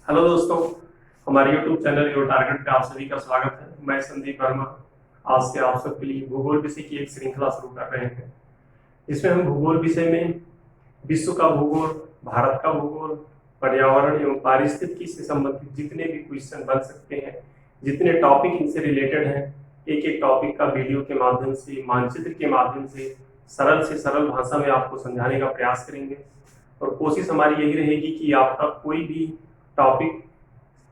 Hello दोस्तों, हमारे YouTube channel your target पे आप सभी का स्वागत है। मैं संदीप वर्मा आज से आप सबके लिए भूगोल विषय की एक श्रृंखला शुरू कर रहे हैं। इसमें हम भूगोल विषय में विश्व का भूगोल, भारत का भूगोल, पर्यावरण एवं पारिस्थितिकी से संबंधित जितने भी क्वेश्चन बन सकते हैं, जितने टॉपिक इनसे रिलेटेड हैं, एक एक टॉपिक का वीडियो के माध्यम से, मानचित्र के माध्यम से सरल भाषा में आपको समझाने का प्रयास करेंगे। और कोशिश हमारी यही रहेगी कि आपका कोई भी टॉपिक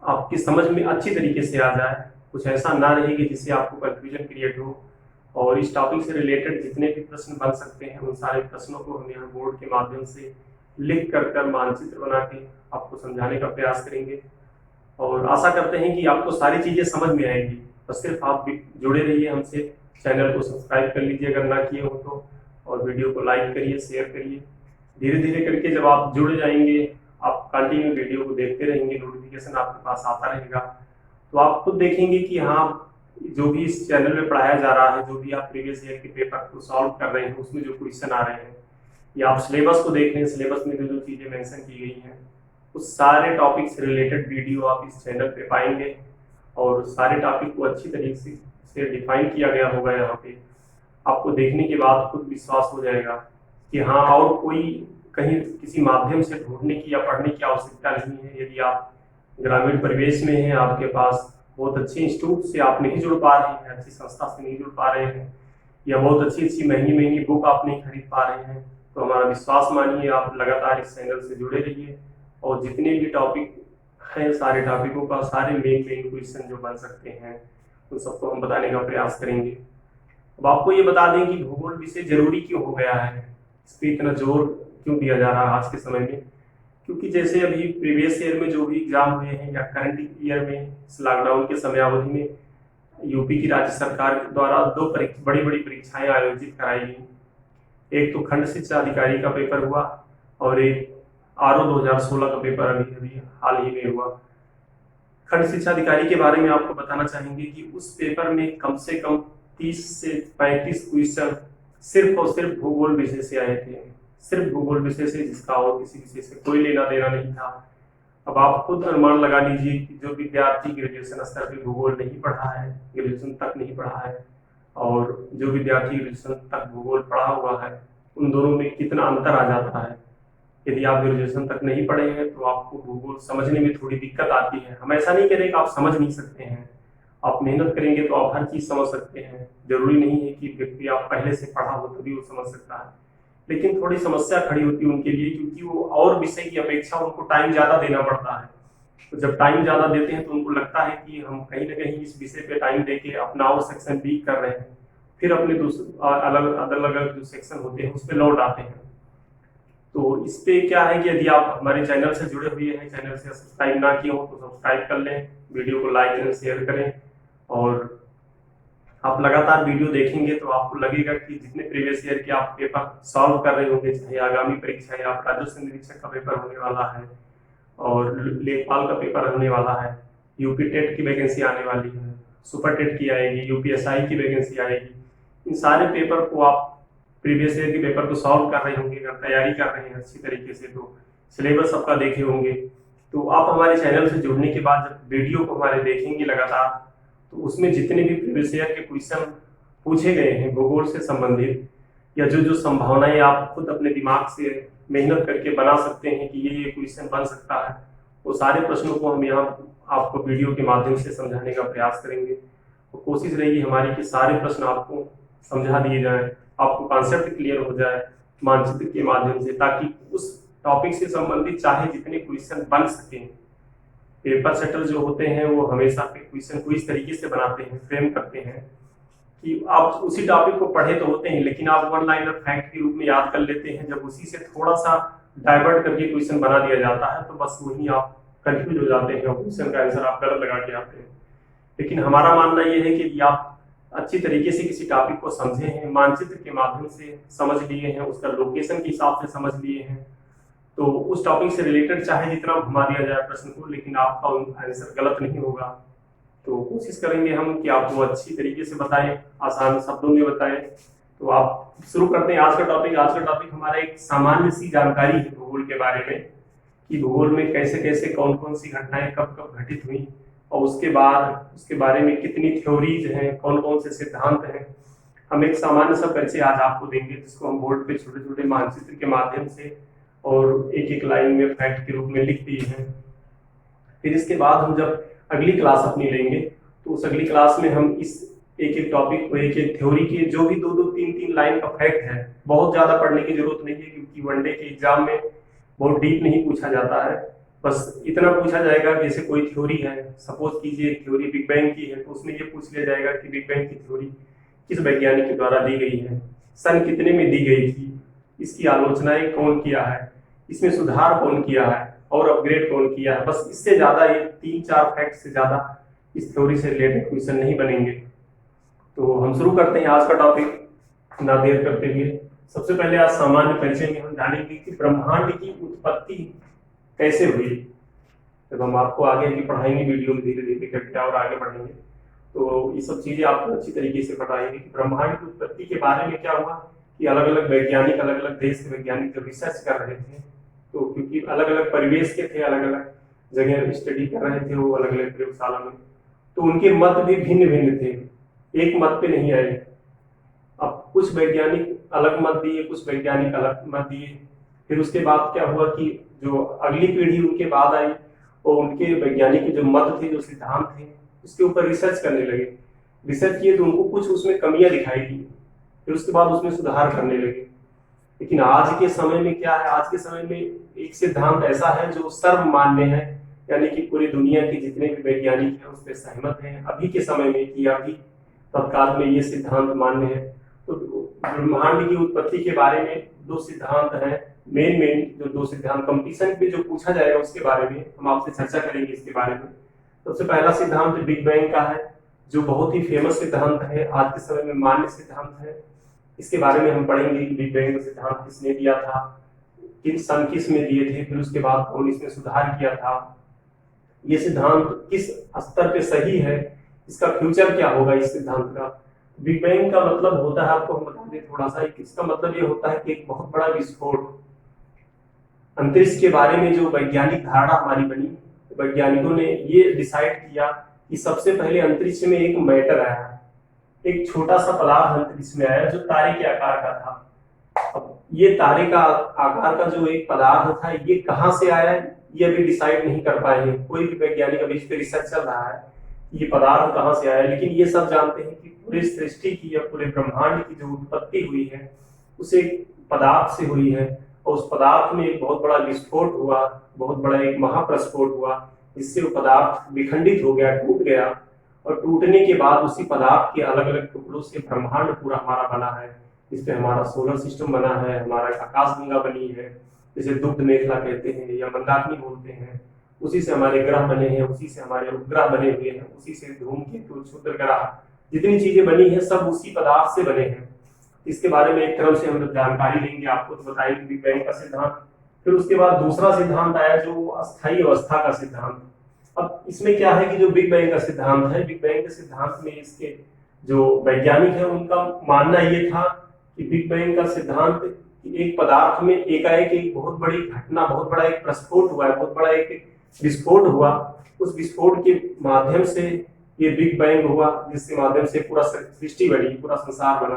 आपकी समझ में अच्छी तरीके से आ जाए, कुछ ऐसा ना रहे कि जिससे आपको कंफ्यूजन क्रिएट हो। और इस टॉपिक से रिलेटेड जितने भी प्रश्न बन सकते हैं उन सारे प्रश्नों को हम यहाँ बोर्ड के माध्यम से लिख कर मानचित्र बना के आपको समझाने का प्रयास करेंगे। और आशा करते हैं कि आपको सारी चीजें समझ में आएगी। तो सिर्फ आप भी जुड़े रहिए हमसे, चैनल को सब्सक्राइब कर लीजिए अगर ना किए हो तो, और वीडियो को लाइक करिए, शेयर करिए। धीरे धीरे करके जब आप जुड़ जाएंगे, आप कंटिन्यू वीडियो को देखते रहेंगे, नोटिफिकेशन आपके पास आता रहेगा, तो आप खुद देखेंगे कि हाँ, जो भी इस चैनल में पढ़ाया जा रहा है, जो भी आप प्रीवियस ईयर के पेपर को सॉल्व कर रहे हैं, उसमें जो क्वेश्चन आ रहे हैं, या आप सिलेबस को देख रहे हैं, सिलेबस में जो चीजें मेंशन की गई हैं, उस सारे टॉपिक से रिलेटेड वीडियो आप इस चैनल पे पाएंगे। और सारे टॉपिक को अच्छी तरीके से डिफाइन किया गया होगा। यहाँ पे आपको देखने के बाद खुद विश्वास हो जाएगा कि हाँ, और कोई कहीं किसी माध्यम से ढूंढने की या पढ़ने की आवश्यकता नहीं है। यदि आप ग्रामीण परिवेश में हैं, आपके पास बहुत अच्छे इंस्टीट्यूट से आप नहीं जुड़ पा रहे हैं, अच्छी संस्था से नहीं जुड़ पा रहे हैं, या बहुत अच्छी अच्छी महंगी महंगी बुक आप नहीं खरीद पा रहे हैं, तो हमारा विश्वास मानिए, आप लगातार इस चैनल से जुड़े रहिए। और जितने भी टॉपिक हैं, सारे टॉपिकों का सारे मेन मेन क्वेश्चन जो बन सकते हैं उन सबको हम बताने का प्रयास करेंगे। अब आपको ये बता दें कि भूगोल विषय जरूरी क्यों हो गया है, इस पर इतना जोर क्यों दिया जा रहा है आज के समय में। क्योंकि जैसे अभी प्रीवियस ईयर में जो भी एग्जाम हुए हैं, या करंट ईयर में इस लॉकडाउन के समय अवधि में यूपी की राज्य सरकार द्वारा दो बड़ी बड़ी परीक्षाएं आयोजित कराई गई। एक तो खंड शिक्षा अधिकारी का पेपर हुआ, और एक आरओ 2016 का पेपर अभी अभी हाल ही में हुआ। खंड शिक्षा अधिकारी के बारे में आपको बताना चाहेंगे कि उस पेपर में कम से कम 30 से 35 क्वेश्चन सिर्फ और सिर्फ भूगोल विषय से आए थे, सिर्फ भूगोल विषय से, जिसका और किसी विषय से कोई लेना देना नहीं था। अब आप खुद अनुमान लगा लीजिए कि जो विद्यार्थी ग्रेजुएशन स्तर पे भूगोल नहीं पढ़ा है, ग्रेजुएशन तक नहीं पढ़ा है, और जो विद्यार्थी ग्रेजुएशन तक भूगोल पढ़ा हुआ है, उन दोनों में कितना अंतर आ जाता है। यदि आप ग्रेजुएशन तक नहीं पढ़े हैं तो आपको भूगोल समझने में थोड़ी दिक्कत आती है। हम ऐसा नहीं कह रहे कि आप समझ नहीं सकते हैं, आप मेहनत करेंगे तो आप हर चीज समझ सकते हैं। जरूरी नहीं है कि व्यक्ति आप पहले से पढ़ा हो तभी वो समझ सकता है, लेकिन थोड़ी समस्या खड़ी होती है उनके लिए, क्योंकि वो और विषय की अपेक्षा उनको टाइम ज्यादा देना पड़ता है। तो जब टाइम ज्यादा देते हैं तो उनको लगता है कि हम कहीं ना कहीं इस विषय पे टाइम देके अपना और सेक्शन वीक कर रहे हैं, फिर अपने अलग अलग अलग जो सेक्शन होते हैं उस पर लौट आते हैं। तो इस पे क्या है कि यदि आप हमारे चैनल से जुड़े हुए हैं, चैनल से सब्सक्राइब ना किए हो तो सब्सक्राइब कर लें, वीडियो को लाइक करें, शेयर करें। और आप लगातार वीडियो देखेंगे तो आपको लगेगा कि जितने प्रीवियस ईयर के आप पेपर सॉल्व कर रहे होंगे, चाहे आगामी परीक्षा है, आप राजस्व निरीक्षक का पेपर होने वाला है, और लेखपाल का पेपर होने वाला है, यूपी टेट की वैकेंसी आने वाली है, सुपर टेट की आएगी, यूपीएसआई की वैकेंसी आएगी। इन सारे पेपर को आप प्रीवियस ईयर के पेपर को सॉल्व कर रहे होंगे, अगर तैयारी कर रहे हैं अच्छी तरीके से, तो सिलेबस सबका देखे होंगे। तो आप हमारे चैनल से जुड़ने के बाद जब वीडियो को हमारे देखेंगे लगातार, तो उसमें जितने भी प्रीवियस ईयर के क्वेश्चन पूछे गए हैं भूगोल से संबंधित, या जो जो संभावनाएं आप खुद अपने दिमाग से मेहनत करके बना सकते हैं कि ये क्वेश्चन बन सकता है, वो सारे प्रश्नों को हम यहाँ आपको वीडियो के माध्यम से समझाने का प्रयास करेंगे। तो कोशिश रहेगी हमारी कि सारे प्रश्न आपको समझा दिए जाएं, आपको कॉन्सेप्ट क्लियर हो जाए मानचित्र के माध्यम से, ताकि उस टॉपिक से संबंधित चाहे जितने क्वेश्चन बन सकें। पेपर सेटर जो होते हैं वो हमेशा पे क्वेश्चन को इस तरीके से बनाते हैं, फ्रेम करते हैं कि आप उसी टॉपिक को पढ़े तो होते हैं, लेकिन आप वन लाइनर फैक्ट के रूप में याद कर लेते हैं। जब उसी से थोड़ा सा डाइवर्ट करके क्वेश्चन बना दिया जाता है तो बस वही आप कंफ्यूज हो जाते हैं और क्वेश्चन का आंसर आप गलत लगा के आते हैं। लेकिन हमारा मानना यह है कि आप अच्छी तरीके से किसी टॉपिक को समझे हैं, मानचित्र के माध्यम से समझ लिए हैं, उसका लोकेशन के हिसाब से समझ लिए हैं, तो उस टॉपिक से रिलेटेड चाहे जितना घुमा दिया जाए प्रश्न को, लेकिन आपका आंसर गलत नहीं होगा। तो कोशिश करेंगे हम कि आपको अच्छी तरीके से बताएं, आसान शब्दों में बताएं। तो आप शुरू करते हैं आज का टॉपिक। आज का टॉपिक हमारा एक सामान्य सी जानकारी है भूगोल के बारे में, कि भूगोल में कैसे कैसे कौन कौन सी घटनाएं कब कब घटित हुई, और उसके बाद उसके बारे में कितनी थ्योरीज हैं, कौन कौन से सिद्धांत हैं। हम एक सामान्य सा परिचय आज आपको देंगे, जिसको हम बोर्ड पे छोटे छोटे मानचित्र के माध्यम से और एक एक लाइन में फैक्ट के रूप में लिख दिए हैं। फिर इसके बाद हम जब अगली क्लास अपनी लेंगे तो उस अगली क्लास में हम इस एक एक टॉपिक को, एक एक थ्योरी के जो भी दो दो तीन तीन लाइन का फैक्ट है, बहुत ज्यादा पढ़ने की जरूरत नहीं है, क्योंकि वनडे के एग्जाम में बहुत डीप नहीं पूछा जाता है। बस इतना पूछा जाएगा, जैसे कोई थ्योरी है, सपोज कीजिए थ्योरी बिग बैंग की है, तो उसमें ये पूछ लिया जाएगा कि बिग बैंग की थ्योरी किस वैज्ञानिक के द्वारा दी गई है, सन कितने में दी गई थी, इसकी आलोचनाएं कौन किया है, इसमें सुधार कौन किया है और अपग्रेड कौन किया है। बस इससे ज्यादा, ये 3-4 फैक्ट से ज्यादा इस थ्योरी से रिलेटेड क्वेश्चन नहीं बनेंगे। तो हम शुरू करते हैं आज का टॉपिक ना देर करते हुए। सबसे पहले आज सामान्य परिचय में हम जानेंगे कि ब्रह्मांड की उत्पत्ति कैसे हुई। जब हम आपको आगे की पढ़ाएंगे वीडियो में धीरे धीरे करके और आगे बढ़ेंगे, तो ये सब चीजें आपको अच्छी तरीके से बताएंगे कि ब्रह्मांड की उत्पत्ति के बारे में क्या हुआ, कि अलग अलग वैज्ञानिक, अलग अलग देश के वैज्ञानिक जब रिसर्च कर रहे थे, तो क्योंकि अलग अलग परिवेश के थे, अलग अलग जगह स्टडी कर रहे थे वो अलग अलग प्रयोगशाला में, तो उनके मत भी भिन्न भिन्न थे, एक मत पे नहीं आए। अब कुछ वैज्ञानिक अलग मत दिए, कुछ वैज्ञानिक अलग मत दिए। फिर उसके बाद क्या हुआ कि जो अगली पीढ़ी उनके बाद आई और उनके वैज्ञानिक के जो मत थे, जो सिद्धांत थे, उसके ऊपर रिसर्च करने लगे। रिसर्च किए तो उनको कुछ उसमें कमियां दिखाई दी, फिर उसके बाद उसमें सुधार करने लगे। लेकिन आज के समय में क्या है, आज के समय में एक सिद्धांत ऐसा है जो सर्वमान्य है, यानी कि पूरी दुनिया के जितने भी वैज्ञानिक हैं उस पर सहमत हैं अभी के समय में, कि अभी तत्काल में ये सिद्धांत मान्य है। तो ब्रह्मांड की उत्पत्ति के बारे में दो सिद्धांत हैं, मेन जो दो सिद्धांत, कंपटीशन पे जो पूछा जाएगा उसके बारे में हम आपसे चर्चा करेंगे इसके बारे में। सबसे पहला सिद्धांत बिग बैंग का है, जो बहुत ही फेमस सिद्धांत है, आज के समय में मान्य सिद्धांत है। इसके बारे में हम पढ़ेंगे कि बिग बैंग का सिद्धांत किसने दिया था, किन सन किस में दिए थे, फिर उसके बाद कौन इसमें सुधार किया था, ये सिद्धांत किस स्तर पे सही है, इसका फ्यूचर क्या होगा इस सिद्धांत का। बिग बैंग का मतलब होता है, आपको हम बता दें थोड़ा सा, इसका मतलब ये होता है कि एक बहुत बड़ा विस्फोट। अंतरिक्ष के बारे में जो वैज्ञानिक धारणा हमारी बनी, वैज्ञानिकों ने ये डिसाइड किया कि सबसे पहले अंतरिक्ष में एक मैटर आया, एक छोटा सा पदार्थ अंतरिक्ष में आया जो तारे के आकार का था। अब ये तारे का आकार का जो एक पदार्थ था, ये कहाँ से आया ये अभी डिसाइड नहीं कर पाए हैं कोई भी वैज्ञानिक, अभी इस पे रिसर्च चल रहा है ये पदार्थ कहाँ से आया। लेकिन ये सब जानते हैं कि पूरे सृष्टि की या पूरे ब्रह्मांड की जो उत्पत्ति हुई है उस एक पदार्थ से हुई है, और उस पदार्थ में एक बहुत बड़ा विस्फोट हुआ, बहुत बड़ा एक महाप्रस्फोट हुआ, जिससे वो पदार्थ विखंडित हो गया, टूट गया, और टूटने के बाद उसी पदार्थ के अलग अलग टुकड़ों से ब्रह्मांड पूरा हमारा बना है। इस पे हमारा सोलर सिस्टम बना है, हमारा आकाशगंगा बनी है, जिसे दुग्ध मेखला कहते हैं या मंदाकिनी बोलते हैं, उसी से हमारे ग्रह बने हैं, उसी से हमारे उपग्रह बने हुए हैं, उसी से धूमकेतु, क्षुद्र ग्रह, जितनी चीजें बनी हैं सब उसी पदार्थ से बने हैं। इसके बारे में एक तरफ से हम जानकारी लेंगे, आपको तो बताएंगे बिग बैंग का सिद्धांत। फिर उसके बाद दूसरा सिद्धांत आया जो अस्थायी अवस्था का सिद्धांत। अब इसमें क्या है कि जो बिग बैंग का सिद्धांत है, बिग बैंग के सिद्धांत में इसके जो वैज्ञानिक है उनका मानना ये था कि बिग बैंग का सिद्धांत एक पदार्थ में एकाएक एक बहुत बड़ी घटना, बहुत बड़ा एक प्रस्फोट हुआ है, बहुत बड़ा एक विस्फोट हुआ, उस विस्फोट के माध्यम से ये बिग बैंग हुआ, जिसके माध्यम से पूरा सृष्टि बनी, पूरा संसार बना।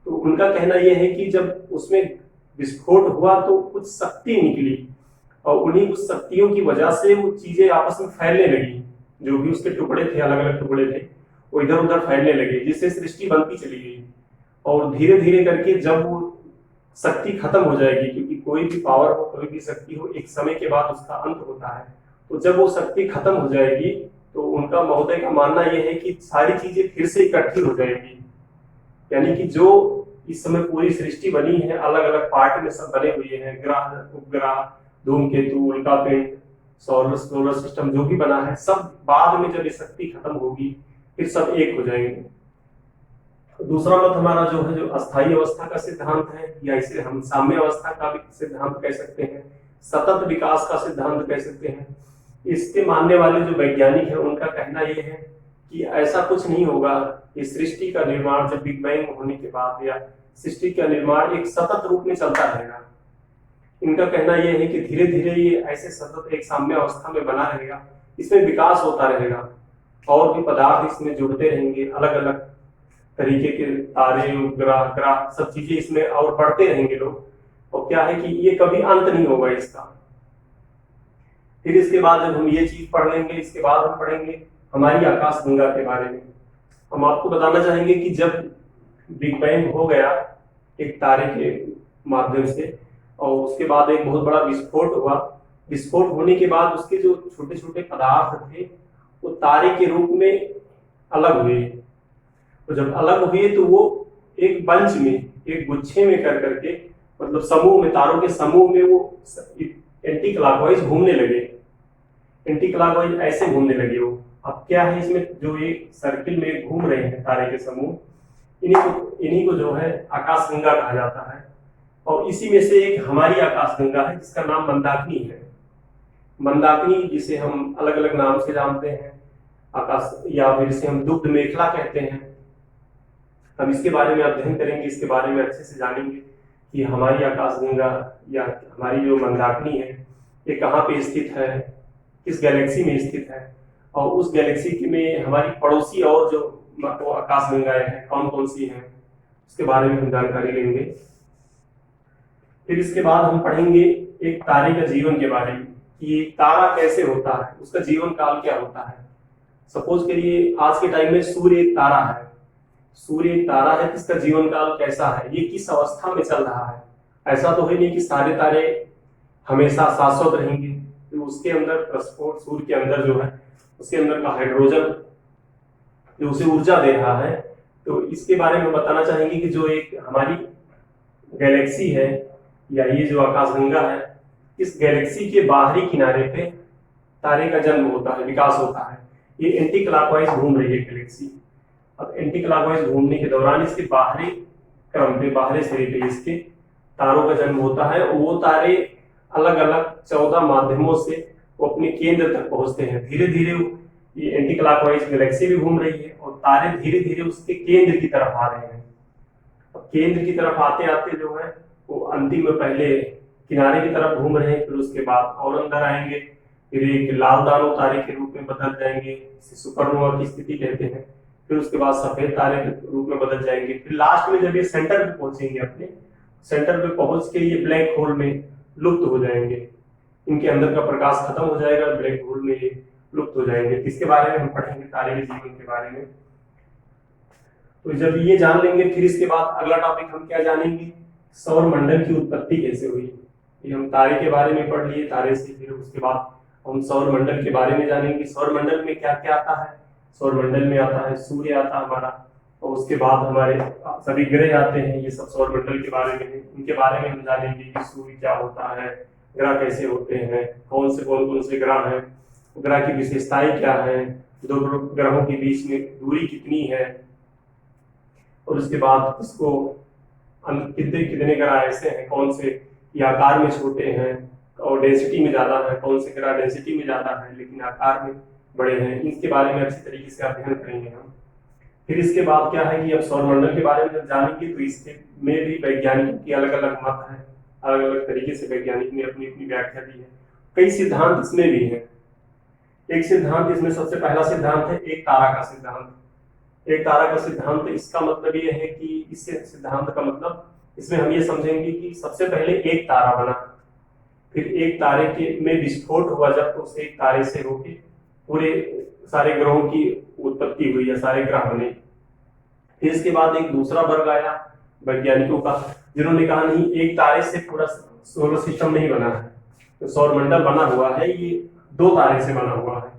तो उनका कहना यह है कि जब उसमें विस्फोट हुआ तो कुछ शक्ति निकली, और उन्हीं कुछ शक्तियों की वजह से वो चीजें आपस में फैलने लगी, जो भी उसके टुकड़े थे, अलग अलग टुकड़े थे, वो इधर उधर फैलने लगे, जिससे सृष्टि बनती चली गई। और धीरे धीरे करके जब वो शक्ति खत्म हो जाएगी, क्योंकि कोई भी पावर हो, कोई भी शक्ति हो, एक समय के बाद उसका अंत होता है, तो जब वो शक्ति खत्म हो जाएगी तो उनका, महोदय का मानना यह है कि सारी चीजें फिर से इकट्ठी हो जाएगी। यानी कि जो इस समय पूरी सृष्टि बनी है, अलग अलग पार्ट में सब बने हुए हैं, ग्रह, उपग्रह, धूमकेतु, उल्कापिंड, सोलर सिस्टम जो भी बना है, सब बाद में जब ये शक्ति खत्म होगी फिर सब एक हो जाएंगे। दूसरा मत हमारा जो है, जो अस्थायी अवस्था का सिद्धांत है, या इसे हम साम्य अवस्था का भी सिद्धांत कह सकते हैं, सतत विकास का सिद्धांत कह सकते हैं। इसके मानने वाले जो वैज्ञानिक हैं उनका कहना यह है कि ऐसा कुछ नहीं होगा, ये सृष्टि का निर्माण जब बिग बैंग होने के बाद, या सृष्टि का निर्माण एक सतत रूप में चलता रहेगा, इनका कहना यह है कि धीरे धीरे ये ऐसे सतत एक साम्य अवस्था में बना रहेगा, इसमें विकास होता रहेगा और भी पदार्थ इसमें जुड़ते रहेंगे, अलग अलग तरीके के तारे, उपग्रह, ग्रह, सब चीजें इसमें और बढ़ते रहेंगे लोग। और क्या है कि ये कभी अंत नहीं होगा इसका। फिर इसके बाद जब हम ये चीज पढ़ लेंगे, इसके बाद हम पढ़ेंगे हमारी आकाश गंगा के बारे में। हम आपको बताना चाहेंगे कि जब बिग बैंग हो गया एक तारे के माध्यम से, और उसके बाद एक बहुत बड़ा विस्फोट हुआ। विस्फोट होने के बाद उसके जो छोटे छोटे पदार्थ थे वो तारे के रूप में अलग हुए। तो जब अलग हुए तो वो एक बंच में, एक गुच्छे में कर करके, मतलब समूह में, तारों के समूह में वो एंटी क्लॉकवाइज घूमने लगे। एंटी क्लॉकवाइज ऐसे घूमने लगे वो। अब क्या है इसमें, जो ये सर्किल में घूम रहे हैं तारे के समूह, इन्हीं को जो है आकाश गंगा कहा जाता है। और इसी में से एक हमारी आकाश गंगा है जिसका नाम मंदाकिनी है। मंदाकिनी जिसे हम अलग अलग नाम से जानते हैं, आकाश, या फिर इसे हम दुग्ध मेखला कहते हैं। हम इसके बारे में अध्ययन करेंगे, इसके बारे में अच्छे से जानेंगे कि हमारी आकाश गंगा या हमारी जो मंदाकिनी है ये कहाँ पे स्थित है, किस गैलेक्सी में स्थित है, और उस गैलेक्सी में हमारी पड़ोसी और जो आकाश गंगाएं हैं कौन कौन सी हैं, उसके बारे में हम जानकारी लेंगे। फिर इसके बाद हम पढ़ेंगे एक तारे का जीवन के बारे में, कि तारा कैसे होता है, उसका जीवन काल क्या होता है। सपोज करिए आज के टाइम में सूर्य एक तारा है, सूर्य एक तारा है, इसका जीवन काल कैसा है, ये किस अवस्था में चल रहा है। ऐसा तो है नहीं कि सारे तारे हमेशा शाश्वत रहेंगे। तो उसके अंदर प्रस्फोट, सूर्य के अंदर जो है उसके अंदर का हाइड्रोजन जो उसे ऊर्जा दे रहा है। तो इसके बारे में बताना चाहेंगे कि जो एक हमारी गैलेक्सी है या ये जो आकाशगंगा है, इस गैलेक्सी के बाहरी किनारे पे तारे का जन्म होता है, विकास होता है। ये एंटी क्लॉकवाइज घूम रही है गैलेक्सी। अब एंटी क्लॉकवाइज घूमने के दौरान इसके बाहरी क्रम पे, बाहरी सिरे पे इसके तारों का जन्म होता है। वो तारे अलग अलग 14 माध्यमों से वो अपने केंद्र तक पहुंचते हैं। धीरे धीरे ये एंटी क्लॉकवाइज गैलेक्सी भी घूम रही है और तारे धीरे धीरे उसके केंद्र की तरफ आ रहे हैं। अब केंद्र की तरफ आते आते जो है वो अंतिम में पहले किनारे की तरफ घूम रहे हैं, फिर उसके बाद और अंदर आएंगे, फिर एक लाल दानव तारे के रूप में बदल जाएंगे, इसे सुपरनोवा की स्थिति कहते हैं। फिर उसके बाद सफेद तारे के रूप में बदल जाएंगे। फिर लास्ट में जब ये सेंटर पे पहुंचेंगे, अपने सेंटर पे पहुंच के ये ब्लैक होल में लुप्त हो जाएंगे। इनके अंदर का प्रकाश खत्म हो जाएगा, ब्लैक होल में ये लुप्त हो जाएंगे। इसके बारे में हम पढ़ेंगे, तारे के जीवन के बारे में। तो जब ये जान लेंगे, फिर इसके बाद अगला टॉपिक हम क्या जानेंगे, सौर मंडल की उत्पत्ति कैसे हुई। ये हम तारे के बारे में पढ़ लिए, तारे से फिर उसके बाद हम सौर मंडल के बारे में जानेंगे। सौर मंडल में क्या क्या आता है। सौर मंडल में आता है सूर्य आता है हमारा, और उसके बाद हमारे सभी ग्रह आते हैं। ये सब सौर मंडल के बारे में है, इनके बारे में हम जानेंगे कि सूर्य क्या होता है, ग्रह कैसे होते हैं, कौन कौन से ग्रह हैं, ग्रह की विशेषताएं क्या है, दो ग्रहों के बीच में दूरी कितनी है, और उसके बाद इसको कितने कितने ग्रह ऐसे हैं, कौन से ये आकार में छोटे हैं और डेंसिटी में ज्यादा है, कौन से ग्रह डेंसिटी में ज्यादा है लेकिन आकार में बड़े हैं। इसके बारे में अच्छी तरीके से अध्ययन करेंगे हम। फिर इसके बाद क्या है कि अब सौरमंडल के बारे में जब जानेंगे तो इसके में भी वैज्ञानिकों की अलग अलग मत है, अलग अलग तरीके से वैज्ञानिक ने अपनी अपनी व्याख्या दी है। कई सिद्धांत इसमें भी है। एक सिद्धांत इसमें सबसे पहला सिद्धांत है एक तारा का सिद्धांत। एक तारा का सिद्धांत, इसका मतलब ये है कि इस सिद्धांत का मतलब इसमें हम ये समझेंगे कि सबसे पहले एक तारा बना, फिर एक तारे के में विस्फोट हुआ जब, तो उस एक तारे से होके पूरे सारे ग्रहों की उत्पत्ति हुई या सारे ग्रह बने। फिर इसके बाद एक दूसरा वर्ग आया वैज्ञानिकों का, जिन्होंने कहा नहीं, एक तारे से पूरा सोलर सिस्टम नहीं बना है, तो सौरमंडल बना हुआ है, ये 2 तारे से बना हुआ है।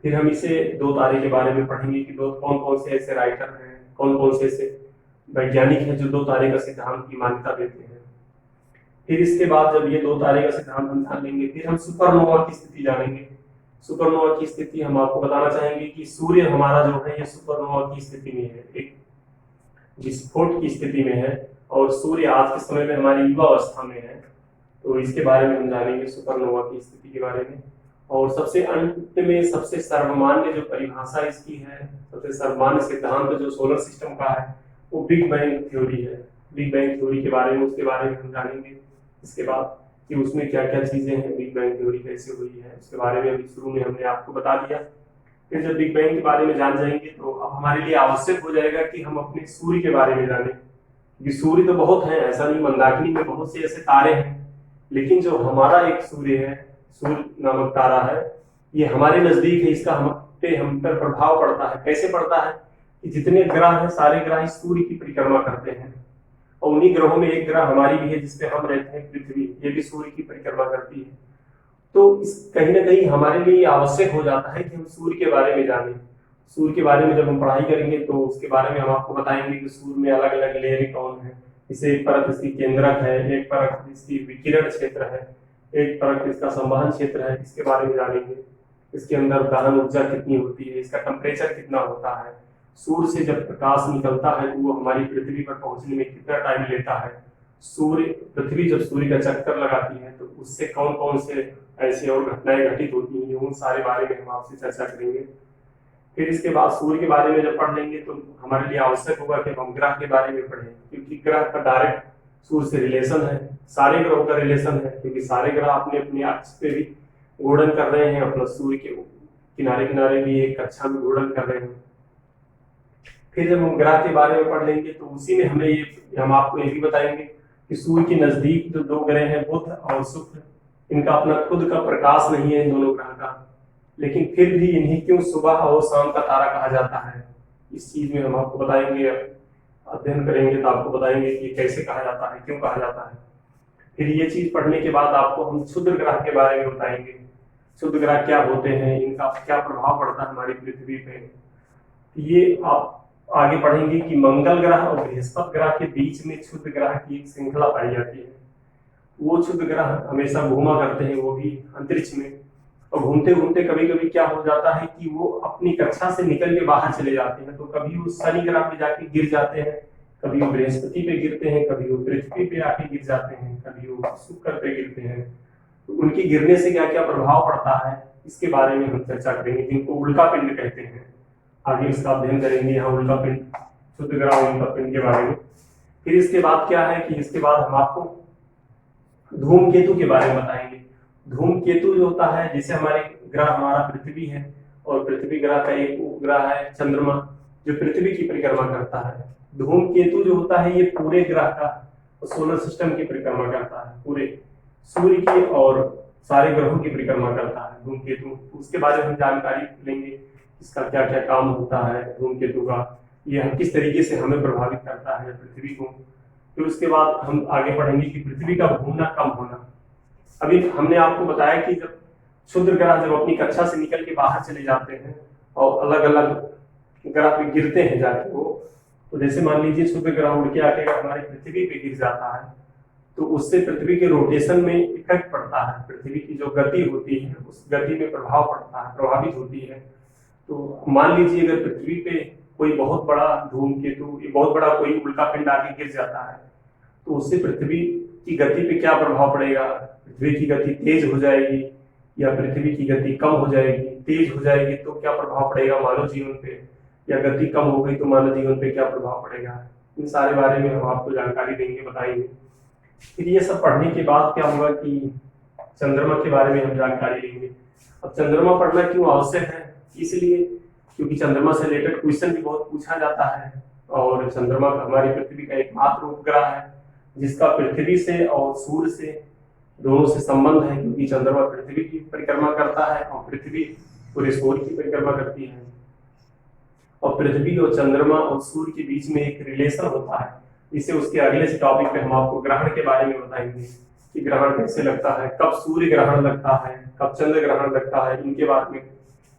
फिर हम इसे 2 तारे के बारे में पढ़ेंगे कि कौन कौन से ऐसे राइटर हैं, कौन कौन से ऐसे वैज्ञानिक हैं जो 2 तारे का सिद्धांत की मान्यता देते हैं। फिर इसके बाद जब ये 2 तारे का सिद्धांत हम जान लेंगे, फिर हम सुपरनोवा की स्थिति जानेंगे। सुपरनोवा की स्थिति हम आपको बताना चाहेंगे कि सूर्य हमारा जो है ये सुपरनोवा की स्थिति में है, एक विस्फोट की स्थिति में है, और सूर्य आज के समय में हमारी युवा अवस्था में है। तो इसके बारे में हम जानेंगे, सुपरनोवा की स्थिति के बारे में। और सबसे अंत में सबसे सर्वमान्य जो परिभाषा इसकी है, सबसे सर्वमान्य सिद्धांत जो सोलर सिस्टम का है, वो बिग बैंग थ्योरी है। बिग बैंग थ्योरी के बारे में, उसके बारे में हम जानेंगे। इसके बाद कि उसमें क्या क्या चीजें हैं, बिग बैंग थ्योरी कैसे हुई है, उसके बारे में अभी शुरू में हमने आपको बता दिया। फिर जब बिग बैंग के बारे में जान जाएंगे तो अब हमारे लिए आवश्यक हो जाएगा कि हम अपने सूर्य के बारे में जानें, क्योंकि सूर्य तो बहुत है, ऐसा नहीं, मंदाकिनी में बहुत से ऐसे तारे हैं, लेकिन जो हमारा एक सूर्य है, सूर्य नामक तारा है, ये हमारे नजदीक है, इसका हम पर प्रभाव पड़ता है। कैसे पड़ता है कि जितने ग्रह हैं सारे ग्रह इस सूर्य की परिक्रमा करते हैं, और उन्हीं ग्रहों में एक ग्रह हमारी भी है जिसपे हम रहते हैं, पृथ्वी, ये भी सूर्य की परिक्रमा करती है। तो इस कहीं ना कहीं हमारे लिए आवश्यक हो जाता है कि हम सूर्य के बारे में जानें। सूर्य के बारे में जब हम पढ़ाई करेंगे तो उसके बारे में हम आपको बताएंगे कि सूर्य में अलग अलग लेयरें कौन है। इसे एक परत इसकी केंद्रक है, एक परत इसकी विकिरण क्षेत्र है, एक परत इसका संवहन क्षेत्र है, इसके बारे में जानेंगे। इसके अंदर दहन ऊर्जा कितनी होती है, इसका टेम्परेचर कितना होता है, सूर्य से जब प्रकाश निकलता है तो वो हमारी पृथ्वी पर पहुंचने में कितना टाइम लेता है, पृथ्वी जब सूर्य का चक्कर लगाती है तो उससे कौन कौन से ऐसी और घटनाएं घटित होती हैं, उन सारे बारे में हम आपसे चर्चा करेंगे। फिर इसके बाद सूर्य के बारे में जब पढ़ लेंगे तो हमारे लिए आवश्यक होगा कि हम ग्रह के बारे में पढ़ें, क्योंकि ग्रह का डायरेक्ट सूर्य से रिलेशन है, सारे ग्रहों का रिलेशन है, क्योंकि सारे ग्रह अपने अपने अक्ष पे भी घूर्णन कर रहे हैं, अपना सूर्य के किनारे किनारे भी एक कक्षा में घूर्णन कर रहे हैं। फिर जब हम ग्रह के बारे में पढ़ लेंगे तो उसी में हम आपको ये भी बताएंगे कि सूर्य के नजदीक जो दो ग्रह हैं, बुध और शुक्र, इनका अपना खुद का प्रकाश नहीं है इन दोनों ग्रह का, लेकिन फिर भी इन्हें क्यों सुबह और शाम का तारा कहा जाता है, इस चीज में हम आपको बताएंगे, अध्ययन करेंगे तो आपको बताएंगे कि कैसे कहा जाता है, क्यों कहा जाता है। फिर ये चीज पढ़ने के बाद आपको हम क्षुद्र ग्रह के बारे में बताएंगे, क्षुद्र ग्रह क्या होते हैं, इनका क्या प्रभाव पड़ता है हमारी पृथ्वी पे। ये आप आगे पढ़ेंगे कि मंगल ग्रह और बृहस्पति ग्रह के बीच में क्षुद्र ग्रह की एक श्रृंखला पाई जाती है। वो क्षुद्र ग्रह हमेशा घूमा करते हैं, वो भी अंतरिक्ष में, और घूमते घूमते कभी कभी क्या हो जाता है कि वो अपनी कक्षा से निकल के बाहर चले जाते हैं। तो कभी वो शनि ग्रह पे जाके गिर जाते हैं, कभी वो बृहस्पति पे गिरते हैं, कभी वो पृथ्वी पे आके गिर जाते हैं, कभी वो शुक्र पे गिरते हैं। तो उनके गिरने से क्या क्या प्रभाव पड़ता है, इसके बारे में हम चर्चा करेंगे, जिनको उल्का पिंड कहते हैं। आगे इसका अध्ययन करेंगे यहाँ उल्का पिंड, क्षुद्र ग्रह उल्का पिंड के बारे में। फिर इसके बाद क्या है कि इसके बाद हम आपको धूमकेतु के बारे में बताएंगे। धूमकेतु जो होता है, जैसे हमारे ग्रह, हमारा पृथ्वी है और पृथ्वी ग्रह का एक उपग्रह है चंद्रमा, जो पृथ्वी की परिक्रमा करता है। धूमकेतु जो होता है ये पूरे ग्रह का, सोलर सिस्टम की परिक्रमा करता है, पूरे सूर्य की और सारे ग्रहों की परिक्रमा करता है धूमकेतु। उसके बारे में हम जानकारी लेंगे, इसका क्या क्या काम होता है धूमकेतु का, ये किस तरीके से हमें प्रभावित करता है पृथ्वी को। फिर उसके बाद हम आगे पढ़ेंगे कि पृथ्वी का घूमना कम होना। अभी हमने आपको बताया कि जब क्षुद्र ग्रह जब अपनी कक्षा से निकल के बाहर चले जाते हैं और अलग अलग ग्रह पे गिरते हैं जाके वो, तो जैसे मान लीजिए क्षुद्र ग्रह उड़ के आके हमारे पृथ्वी पे गिर जाता है तो उससे पृथ्वी के रोटेशन में इफेक्ट पड़ता है, पृथ्वी की जो गति होती है उस गति में प्रभाव पड़ता है, प्रभावित होती है। तो मान लीजिए अगर पृथ्वी पे कोई बहुत बड़ा धूमकेतु, बहुत बड़ा कोई उल्का पिंड आके गिर जाता है तो उससे पृथ्वी की गति पे क्या प्रभाव पड़ेगा, पृथ्वी की गति तेज हो जाएगी या पृथ्वी की गति कम हो जाएगी। तेज हो जाएगी तो क्या प्रभाव पड़ेगा मानव जीवन पे, या गति कम हो गई तो मानव जीवन पे क्या प्रभाव पड़ेगा, इन सारे बारे में हम आपको जानकारी देंगे, बताएंगे। फिर ये सब पढ़ने के बाद क्या होगा कि चंद्रमा के बारे में हम जानकारी लेंगे। अब चंद्रमा पढ़ना क्यों आवश्यक है, इसलिए क्योंकि चंद्रमा से रिलेटेड क्वेश्चन भी बहुत पूछा जाता है, और चंद्रमा हमारी पृथ्वी का एकमात्र उपग्रह है जिसका पृथ्वी से और सूर्य से दोनों से संबंध है, क्योंकि चंद्रमा पृथ्वी की परिक्रमा करता है और पृथ्वी पूरे सूर्य की परिक्रमा करती है। और पृथ्वी और चंद्रमा और सूर्य के बीच में एक रिलेशन होता है, इसे उसके अगले से टॉपिक पे हम आपको ग्रहण के बारे में बताएंगे कि ग्रहण कैसे लगता है, कब सूर्य ग्रहण लगता है, कब चंद्र ग्रहण लगता है, इनके बारे में।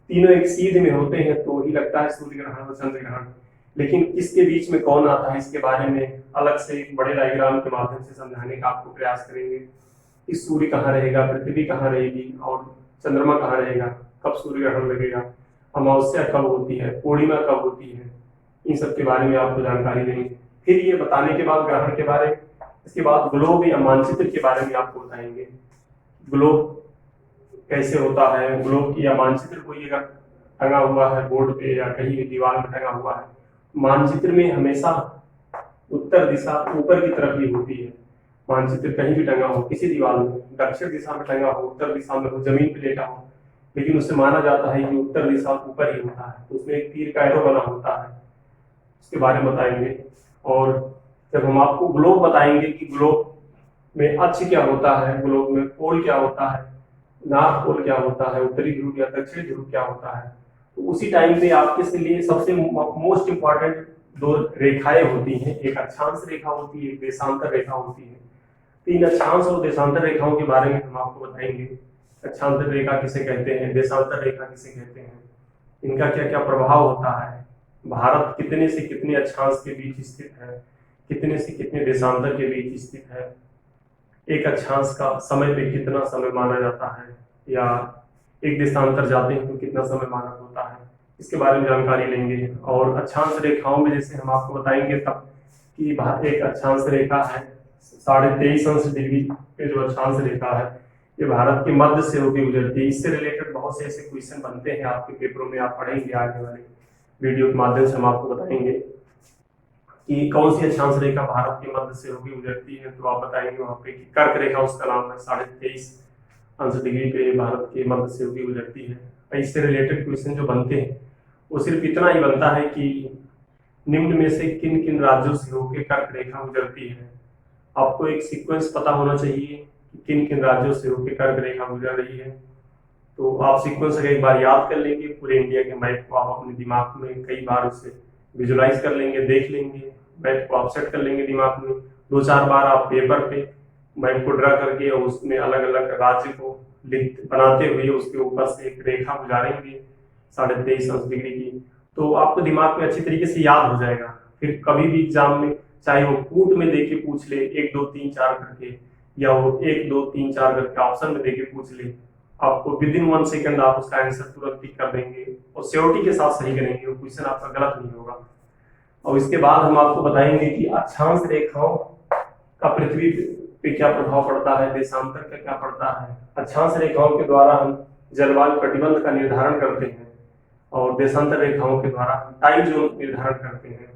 तीनों एक सीध में होते हैं तो ही लगता है सूर्य ग्रहण और चंद्र ग्रहण, लेकिन इसके बीच में कौन आता है इसके बारे में अलग से एक बड़े डायग्राम के माध्यम से समझाने का आपको प्रयास करेंगे कि सूर्य कहाँ रहेगा, पृथ्वी कहाँ रहेगी और चंद्रमा कहाँ रहेगा, कब सूर्य ग्रहण लगेगा, अमावस्या कब होती है, पूर्णिमा कब होती है, इन सब के बारे में आपको जानकारी देंगे। फिर ये बताने के बाद ग्रहण के बारे में, इसके बाद ग्लोब या मानचित्र के बारे में आपको बताएंगे। ग्लोब कैसे होता है, ग्लोब की या मानचित्र कोई अगर टंगा हुआ है बोर्ड पे या कहीं भी दीवार में टंगा हुआ है, मानचित्र में हमेशा उत्तर दिशा ऊपर की तरफ ही होती है। मानचित्र कहीं भी टंगा हो, किसी दीवार में, दक्षिण दिशा में टंगा हो, उत्तर दिशा में हो, जमीन पे लेटा हो, लेकिन उससे माना जाता है कि उत्तर दिशा ऊपर ही होता है, तो उसमें एक तीर का एरो बना होता है, उसके बारे में बताएंगे। और जब हम आपको ग्लोब बताएंगे कि ग्लोब में अक्ष क्या होता है, ग्लोब में पोल क्या होता है, नॉर्थ पोल क्या होता है, उत्तरी ध्रुव या दक्षिणी ध्रुव क्या होता है, तो उसी टाइम पे आपके लिए सबसे मोस्ट इंपॉर्टेंट दो रेखाएं होती हैं, एक अक्षांश रेखा होती है, एक देशांतर रेखा होती है। तीन अक्षांश और देशांतर रेखाओं के बारे में हम आपको बताएंगे। अक्षांतर रेखा किसे कहते हैं, देशांतर रेखा किसे कहते हैं, इनका क्या क्या प्रभाव होता है, भारत कितने से कितने अक्षांश के बीच स्थित है, कितने से कितने देशांतर के बीच स्थित है, एक अक्षांश का समय पे कितना समय माना जाता है, या एक देशांतर जाते हैं तो कितना समय माना होता है, इसके बारे में जानकारी लेंगे। और अक्षांश रेखाओं में जैसे हम आपको बताएंगे तब कि एक अक्षांश रेखा है 23.5 डिग्री पे, जो अक्षांश रेखा है ये भारत के मध्य से होकर गुजरती है। इससे रिलेटेड बहुत से ऐसे क्वेश्चन बनते हैं आपके पेपरों में, आप पढ़ेंगे आगे वाले वीडियो के माध्यम से हम आपको बताएंगे कि कौन सी अक्षांश रेखा भारत के मध्य से होकर गुजरती है, तो आप बताएंगे वहां पे कि कर्क रेखा उसका नाम है, 23.5 डिग्री पे भारत के मध्य से होकर गुजरती है। इससे रिलेटेड क्वेश्चन जो बनते हैं वो सिर्फ इतना ही बनता है कि निम्न में से किन किन राज्यों से होकर कर्क रेखा गुजरती है। आपको एक सीक्वेंस पता होना चाहिए कि किन किन राज्यों से होकर कर्क रेखा गुजर रही है। तो आप सीक्वेंस एक बार याद कर लेंगे, पूरे इंडिया के मैप को आप अपने दिमाग में कई बार उसे विजुलाइज कर लेंगे, देख लेंगे, मैप को आप सेट कर लेंगे दिमाग में, 2-4 बार आप पेपर पे मैप को ड्रा करके और उसमें अलग अलग राज्य को बनाते हुए उसके ऊपर से एक रेखा गुजारेंगे 23.5 डिग्री की, तो आपको दिमाग में अच्छी तरीके से याद हो जाएगा। फिर कभी भी एग्जाम में चाहे वो कूट में देके पूछ ले 1 2 3 4 करके, या वो 1 2 3 4 करके ऑप्शन में देके पूछ ले, आपको विदिन 1 सेकंड आप उसका आंसर तुरंत टिक कर देंगे और श्योरिटी के साथ सही करेंगे, वो क्वेश्चन आपका गलत नहीं होगा। और इसके बाद हम आपको बताएंगे कि अक्षांश रेखाओं का पृथ्वी पे क्या प्रभाव पड़ता है, देशांतर का क्या पड़ता है। अक्षांश रेखाओं के द्वारा हम जलवायु कटिबंध का निर्धारण करते हैं और देशांतर रेखाओं के द्वारा टाइम जोन निर्धारण करते हैं।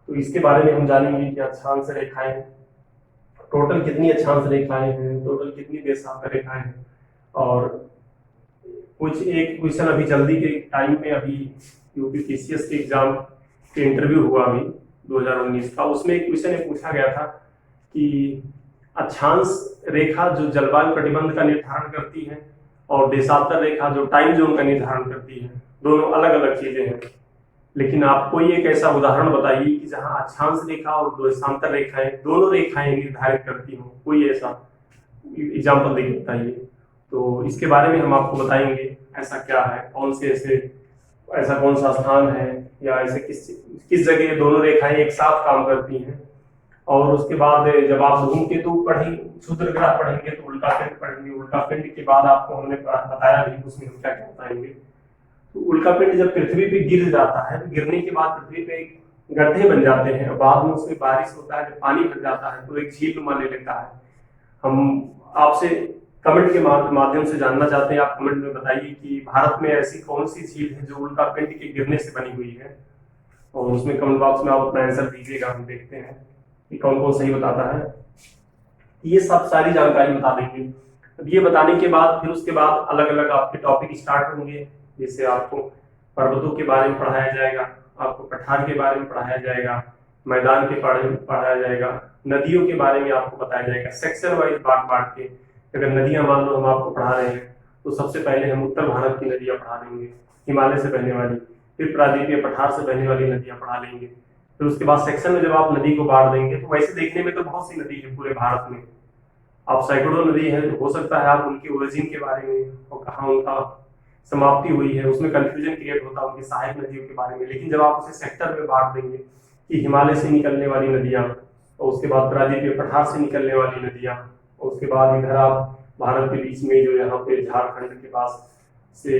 तो इसके बारे में हम जानेंगे कि अक्षांश रेखाएं टोटल कितनी अक्षांश रेखाएं हैं, टोटल कितनी देशांतर रेखाएं हैं। और कुछ एक क्वेश्चन अभी जल्दी के टाइम में अभी यूपीपीसीएस के एग्जाम के इंटरव्यू हुआ अभी 2019 का, उसमें एक क्वेश्चन पूछा गया था कि अक्षांश रेखा जो जलवायु कटिबंध का निर्धारण करती है और देशांतर रेखा जो टाइम जोन का निर्धारण करती है, दोनों अलग अलग चीजें हैं। लेकिन आप कोई एक ऐसा उदाहरण बताइए कि जहां अक्षांश रेखा और देशांतर रेखाएं दोनों रेखाएं निर्धारित करती हो, कोई ऐसा एग्जाम्पल देके बताइए। तो इसके बारे में हम आपको बताएंगे ऐसा क्या है, कौन से ऐसा कौन सा स्थान है, या ऐसे किस जगह ये दोनों रेखाएं एक साथ काम करती हैं। और उसके बाद जब आप धूमकेतु पढ़ेंगे, क्षुद्र ग्रह पढ़ेंगे, तो उल्का पिंड पढ़ेंगे। उल्का पिंड के बाद आपको हमने बताया भी उसमें हम क्या क्या बताएंगे। तो उल्का पिंड जब पृथ्वी पे गिर जाता है, गिरने के बाद पृथ्वी पे गड्ढे बन जाते हैं, बाद में उसमें बारिश होता है, जब पानी भर जाता है तो एक झील नुमा ले लेता है। हम आपसे कमेंट के माध्यम से जानना चाहते हैं, आप कमेंट में बताइए कि भारत में ऐसी कौन सी झील है जो उल्का पिंड के गिरने से बनी हुई है, और उसमें कमेंट बॉक्स में आप अपना आंसर दीजिएगा, हम देखते हैं कि कौन कौन सही बताता है। ये सब सारी जानकारी बता देंगे। अब ये बताने के बाद फिर उसके बाद अलग अलग आपके टॉपिक स्टार्ट होंगे, जैसे आपको पर्वतों के बारे में पढ़ाया जाएगा, आपको पठार के बारे में पढ़ाया जाएगा, मैदान के बारे में पढ़ाया जाएगा, नदियों के बारे में आपको बताया जाएगा, सेक्शन वाइज बांट के। अगर नदियां मान लो हम आपको पढ़ा रहे हैं तो सबसे पहले हम उत्तर भारत की नदियां पढ़ा देंगे, हिमालय से बहने वाली, फिर प्रायद्वीपीय पठार से बहने वाली नदियां पढ़ा लेंगे। फिर उसके बाद सेक्शन में जब आप नदी को बांट देंगे तो वैसे देखने में तो बहुत सी नदी है पूरे भारत में, आप सैकड़ों नदी है, हो सकता है आप उनकी ओरिजिन के बारे में और कहाँ उनका समाप्ति हुई है उसमें कंफ्यूजन क्रिएट होता है उनकी सहायक नदियों के बारे में। लेकिन जब आप उसे सेक्टर में बांट देंगे कि हिमालय से निकलने वाली नदियां, और उसके बाद प्रायद्वीपीय पठार से निकलने वाली नदियां, और उसके बाद इधर आप भारत के बीच में जो यहाँ पे झारखंड के पास से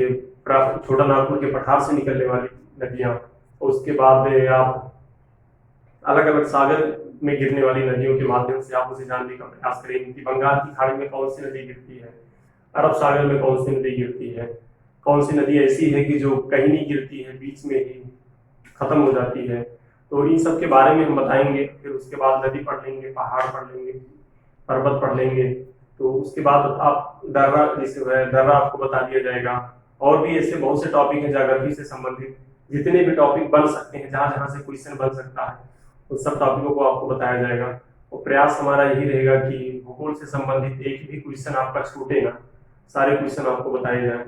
छोटा नागपुर के पठार से निकलने वाली नदियां, और उसके बाद आप अलग अलग सागर में गिरने वाली नदियों के माध्यम से आप उसे जानने का प्रयास करेंगे कि बंगाल की खाड़ी में कौन सी नदी गिरती है, अरब सागर में कौन सी नदी गिरती है, कौन सी नदी ऐसी है कि जो कहीं नहीं गिरती है, बीच में ही खत्म हो जाती है। तो इन सब के बारे में हम बताएंगे। फिर उसके बाद नदी पढ़ लेंगे, पहाड़ पढ़ लेंगे, पर्वत पढ़ लेंगे। तो उसके बाद आप दर्रा, जैसे है दर्रा आपको बता दिया जाएगा। और भी ऐसे बहुत से टॉपिक हैं ज्योग्राफी से संबंधित, जितने भी टॉपिक बन सकते हैं, जहां जहां से क्वेश्चन बन सकता है, उन सब टॉपिकों को आपको बताया जाएगा। और प्रयास हमारा यही रहेगा कि भूगोल से संबंधित एक भी क्वेश्चन आपका छूटे ना, सारे क्वेश्चन आपको बताए जाएं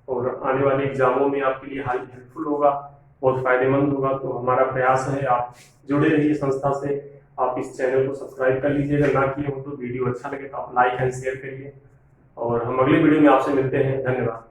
और आने वाले एग्जामों में आपके लिए हाई हेल्पफुल होगा, बहुत फायदेमंद होगा। तो हमारा प्रयास है आप जुड़े रहिए संस्था से। आप इस चैनल को सब्सक्राइब कर लीजिएगा, ना किए हो तो वीडियो अच्छा लगे तो आप लाइक एंड शेयर करिए। और हम अगले वीडियो में आपसे मिलते हैं। धन्यवाद।